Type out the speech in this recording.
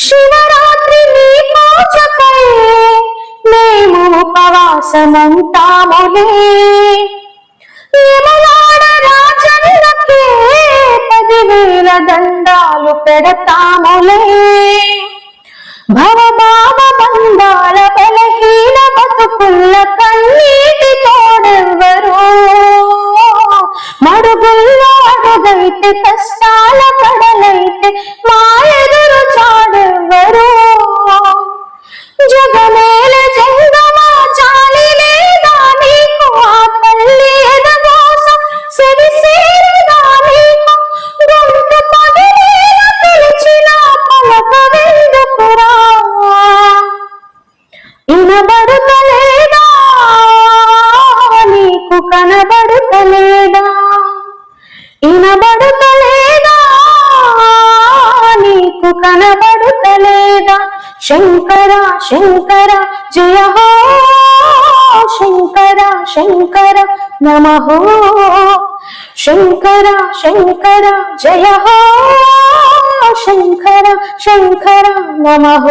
శివరాత్రి నీ పూజకై మేము ఉపవాసముంటాములే, యమలాడ రాజన్నకే 10,000 దండాలు పెడతాములే. భవభావ బంధాల బలహీన బతుకుల్ల కన్నీటి తోడెవ్వరు, మడుగుల్లో అడుగైతే కష్టాల కడలైతే మా ఎదురు చాడెవ్వరు. జగమేల జంగమా చాలి లేదా నీకు, ఆ తల్లి ఎదగోసం సెవిసేరదా నీకు, గొంతు పగిలేలా పిలిచిన పలకవెందుకురా, ఇనబడుతలేదా నీకు, కనబడుతలేదా, ఇనబడుతలేదా నీకు, కనబడుతలేదా. శంకర శంకర జయ హో, శంకర శంకర నమః, శంకర శంకర జయ హో, శంకర శంకర నమః.